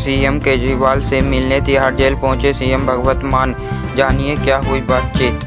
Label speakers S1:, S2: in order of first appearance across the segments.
S1: CM Kejriwal से मिलने Tihar jail पहुंचे सीएम भगवंत मान, जानिए क्या हुई बातचीत।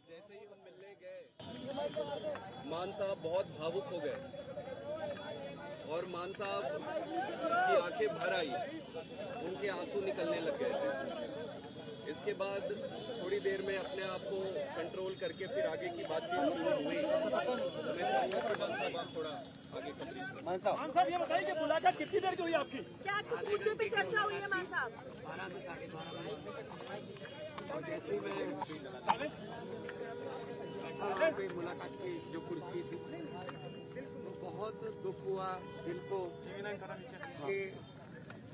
S2: जैसे ही हम मिलने गए मान साहब बहुत भावुक हो गए और मान साहब की आंखें भर आई, उनके आंसू निकलने लग गए। इसके बाद थोड़ी देर में अपने आप को कंट्रोल करके फिर आगे की बातचीत शुरू हुई। मैं चाहूंगा कि मान साहब आप थोड़ा आगे कंप्लीट।
S3: मान साहब ये बताइए कि मुलाकात कितनी देर की हुई आपकी?
S4: क्या कुछ मुद्दों पे चर्चा हुई है मान साहब?
S2: 12 से 12:30 और जैसे ही मैं मुलाकात की जो कुर्सी थी तो बहुत दुख हुआ दिल को कि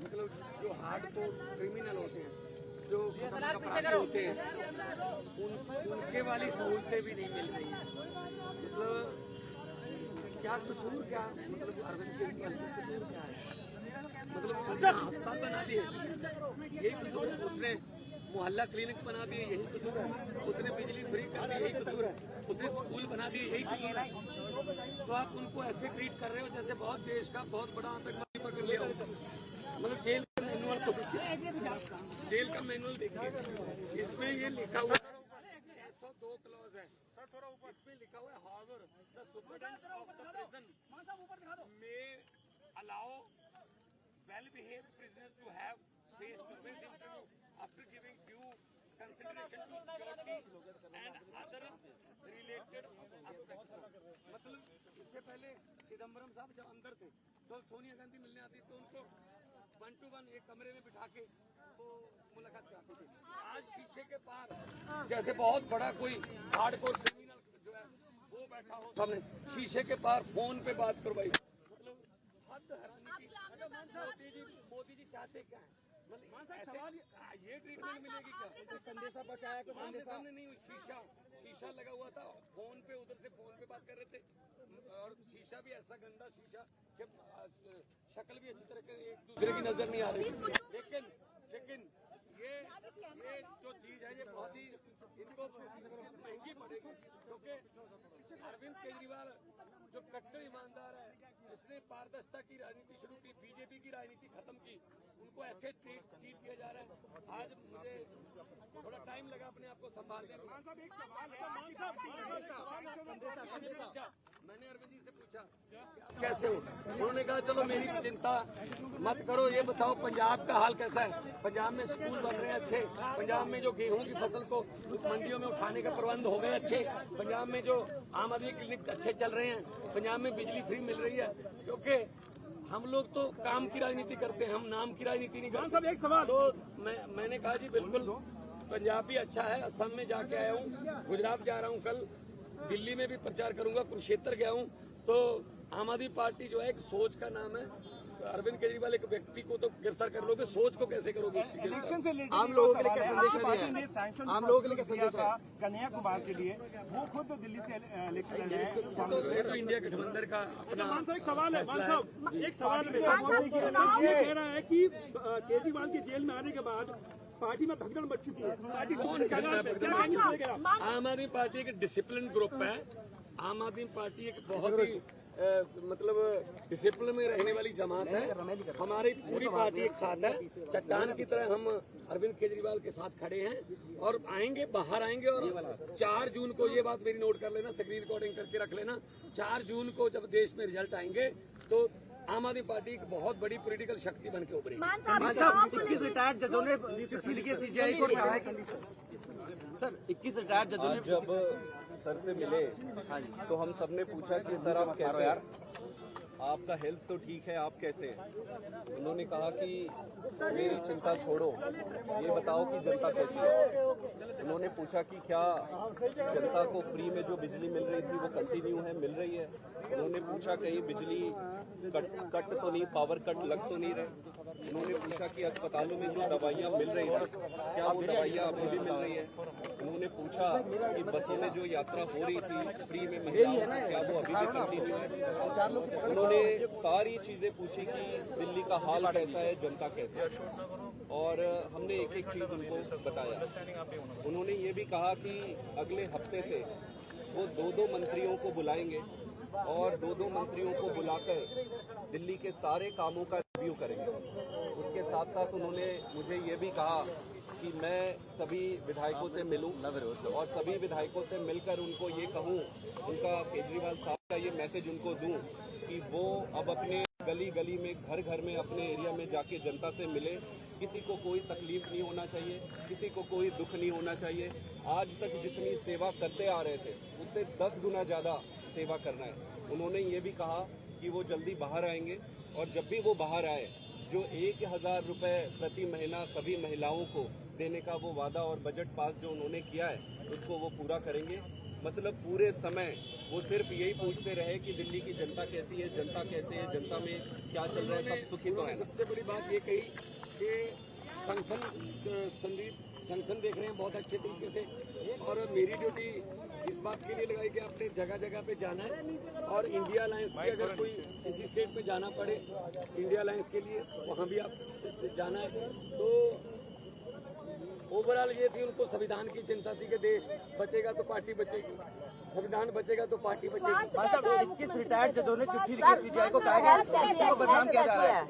S2: मतलब जो हार्डकोर क्रिमिनल होते हैं, जो अपराधी होते हैं, उनके वाली सहूलतें भी नहीं मिल रही हैं। मतलब क्या कसूर, क्या मतलब अरविंद केजरीवाल का कसूर क्या है? मतलब अस्पताल बना दिए, यही कसूर है। उसने मोहल्ला क्लिनिक बना दिए, यही कसूर है। उसने बिजली फ्री कर दी, यही कसूर है। उसने स्कूल बना दिए, यही कसूर है। तो आप उनको ऐसे ट्रीट कर रहे हो जैसे बहुत देश का बहुत बड़ा आतंकवादी पकड़ लिया हो। मतलब जेल का मैनुअल को देखिए, जेल का मैनुअल देखिए, इसमें ये लिखा हुआ 602 क्लॉज है। इसमें लिखा हुआ है however the superintendent of the prison may allow well behaved prisoners to have face to face interview after giving due consideration to security and other related aspects. मतलब इससे पहले चिदम्बरम साहब जब अंदर थे तो सोनिया गांधी मिलने आती तो उनको 1 to 1 एक कमरे में बिठा के वो मुलाकात कराते थे। आज शीशे के पार जैसे बहुत बड़ा कोई हार्डकोर क्रिमिनल जो है वो बैठा हो सामने, शीशे के पार फोन पे बात करवाई। मतलब हद हैरानी की। मोदी जी चाहते क्या है? मतलब ऐसे ये ट्रीटमेंट मिलेगी क्या? संदेशा पहुंचाया को सामने नहीं हुई। शीशा लगा हुआ था, फोन पे उधर से फोन पे बात कर रहे थे और शीशा भी ऐसा गंदा शीशा कि शक्ल भी अच्छी तरह के एक दूसरे की नजर नहीं आ रही। लेकिन ये जो चीज है ये बहुत ही इनको महंगी पड़ेगी, क्योंकि अरविंद केजरीवाल जो कट्टर ईमानदार है, जिसने पारदर्शिता की राजनीति शुरू की, बीजेपी की राजनीति खत्म की, उनको ऐसे ट्रीट किया जा रहा है। आज मुझे थोड़ा टाइम लगा अपने आप को संभालने में। मैंने अरविंद जी से पूछा कैसे हो, उन्होंने कहा चलो मेरी चिंता मत करो, ये बताओ पंजाब का हाल कैसा है? पंजाब में स्कूल बन रहे हैं अच्छे, पंजाब में जो गेहूं की फसल को मंडियों में उठाने का प्रबंध हो गए अच्छे, पंजाब में जो आम आदमी क्लिनिक अच्छे चल रहे हैं, पंजाब में बिजली फ्री मिल रही है। क्योंकि हम लोग तो काम की राजनीति करते हैं, हम नाम की राजनीति नहीं करते।
S3: एक सवाल
S2: तो मैंने कहा जी बिल्कुल पंजाब भी अच्छा है। असम में जाके आया हूँ, गुजरात जा रहा हूँ, कल दिल्ली में भी प्रचार करूंगा, कुरुक्षेत्र गया हूँ। तो आम आदमी पार्टी जो है एक सोच का नाम है। अरविंद केजरीवाल एक व्यक्ति को तो गिरफ्तार कर लोगे, सोच को कैसे करोगे उसकी गिरफ्तार?
S3: आम लोगों के लिए क्या संदेश है? आम लोगों के लिए क्या संदेश है? कन्हैया कुमार के लिए वो खुद दिल्ली से इलेक्शन लड़ रहे हैं।
S2: ये तो इंडिया गठबंधन का अपना
S3: एक सवाल है। एक सवाल कह रहा है कि केजरीवाल के जेल में आने के बाद पार्टी में भगदड़ मच चुकी है। पार्टी
S2: कौन करता है? आम आदमी पार्टी एक डिसिप्लिन ग्रुप है। आम आदमी पार्टी एक बहुत ही मतलब डिसिप्लिन में रहने वाली जमात है। हमारी पूरी पार्टी एक साथ है, चट्टान की तरह हम अरविंद केजरीवाल के साथ खड़े हैं और आएंगे, बाहर आएंगे। और 4 जून को ये बात मेरी नोट कर लेना, स्क्रीन रिकॉर्डिंग करके रख लेना, 4 जून को जब देश में रिजल्ट आएंगे तो आम आदमी पार्टी एक बहुत बड़ी पॉलिटिकल शक्ति बन के उभरेगी।
S3: 21 रिटायर्ड जजों ने चिट्ठी लिखी सीजीआई को सर 21 रिटायर्ड जजों ने
S5: जब सर से मिले तो हम सबने पूछा कि सर आप कैसे यार आपका हेल्थ तो ठीक है, आप कैसे हैं? उन्होंने कहा कि मेरी चिंता छोड़ो, ये बताओ कि जनता कैसी है। उन्होंने पूछा कि क्या जनता को फ्री में जो बिजली मिल रही थी वो कंटिन्यू है, मिल रही है। उन्होंने पूछा कहीं बिजली कट तो नहीं, पावर कट लग तो नहीं रहे। उन्होंने पूछा कि अस्पतालों में जो दवाइयाँ मिल रही थी क्या वो दवाइयाँ अभी भी मिल रही है। उन्होंने पूछा कि बसों में जो यात्रा हो रही थी फ्री में महिलाओं की, क्या वो अभी भी कंटिन्यू है। उन्होंने सारी चीजें पूछी कि दिल्ली का हाल कैसा है, जनता कैसे है, और हमने एक एक चीज उनको बताया। उन्होंने ये भी कहा कि अगले हफ्ते से वो 2-2 मंत्रियों को बुलाएंगे और 2-2 मंत्रियों को बुलाकर दिल्ली के सारे कामों का रिव्यू करेंगे। उसके साथ साथ उन्होंने मुझे ये भी कहा कि मैं सभी विधायकों से मिलूं और सभी विधायकों से मिलकर उनको ये कहूं, उनका केजरीवाल साहब का ये मैसेज उनको दूं कि वो अब अपने गली गली में, घर घर में, अपने एरिया में जाके जनता से मिले। किसी को कोई तकलीफ नहीं होना चाहिए, किसी को कोई दुख नहीं होना चाहिए। आज तक जितनी सेवा करते आ रहे थे उससे 10 गुना ज़्यादा सेवा करना है। उन्होंने ये भी कहा कि वो जल्दी बाहर आएंगे और जब भी वो बाहर आए जो 1000 रुपये प्रति महीना सभी महिलाओं को देने का वो वादा और बजट पास जो उन्होंने किया है उसको वो पूरा करेंगे। मतलब पूरे समय वो सिर्फ यही पूछते रहे कि दिल्ली की जनता कैसी है, जनता कैसे है, जनता में क्या चल रहा है, सब सुखी तो है।
S2: सबसे बड़ी बात ये कही कि संगठन देख रहे हैं बहुत अच्छे तरीके से, और मेरी ड्यूटी इस बात के लिए लगाई कि आपने जगह जगह पे जाना है और इंडिया अलायंस की अगर कोई किसी स्टेट में जाना पड़े इंडिया अलायंस के लिए वहाँ भी आप जाना है। तो ओवरऑल ये थी, उनको संविधान की चिंता थी कि देश बचेगा तो पार्टी बचेगी, संविधान बचेगा तो पार्टी बचेगी।
S6: 21 रिटायर्ड जजों ने चिट्ठी लिखी सीजीआई को कहा कि जुडिशरी को बदनाम किया जा रहा है।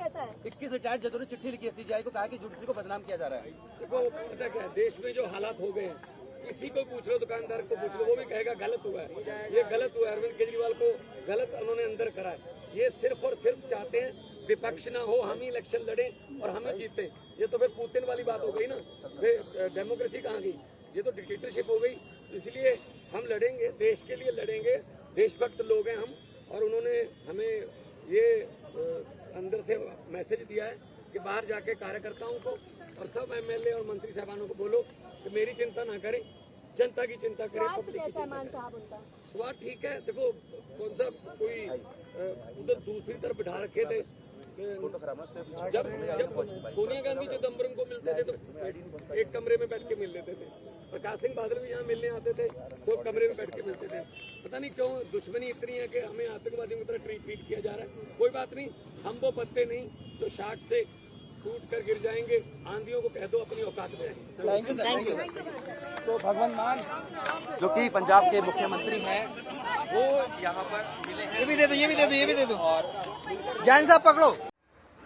S6: 21 रिटायर्ड जजों ने चिट्ठी लिखी सीजीआई को कहा कि जुडिशरी को बदनाम किया जा रहा है।
S2: देखो पता क्या है, देश में जो हालात हो गए हैं, किसी को पूछ लो, दुकानदार को पूछ लो, वो भी कहेगा गलत हुआ है, ये गलत हुआ है। अरविंद केजरीवाल को गलत उन्होंने अंदर करा है। ये सिर्फ और सिर्फ चाहते हैं विपक्ष ना हो, हम ही इलेक्शन लड़े और हम ही जीते। ये तो फिर पुतिन वाली बात हो गई ना, फिर डेमोक्रेसी कहाँ गई, ये तो डिक्टेटरशिप हो गई। इसलिए हम लड़ेंगे, देश के लिए लड़ेंगे, देशभक्त लोग हैं हम। और उन्होंने हमें ये अंदर से मैसेज दिया है कि बाहर जाके कार्यकर्ताओं को और सब एमएलए और मंत्री साहबानों को बोलो कि मेरी चिंता ना करें, जनता की चिंता करें, पब्लिक की चिंता करें। स्वाद ठीक है। देखो कौन सा कोई उधर दूसरी तरफ बिठा रखे थे, जब सोनिया गांधी चिदम्बरम को मिलते थे तो एक कमरे में बैठ के मिल लेते थे, प्रकाश सिंह बादल भी यहाँ मिलने आते थे तो कमरे में बैठ के मिलते थे। पता नहीं क्यों दुश्मनी इतनी है कि हमें आतंकवादियों की तरह ट्रीट किया जा रहा है। कोई बात नहीं, हम वो पत्ते नहीं जो शाख से टूट कर गिर जाएंगे। आंधियों को कह दो अपनी औकात में आएंगे।
S6: Thank you. तो भगवंत मान जो कि पंजाब के मुख्यमंत्री हैं वो यहाँ पर मिले हैं। ये भी दे दो। और जैन साहब पकड़ो।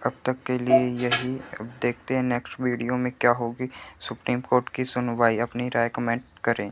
S1: अब तक के लिए यही। अब देखते हैं नेक्स्ट वीडियो में क्या होगी। सुप्रीम कोर्ट की सुनवाई। अपनी राय कमेंट करें।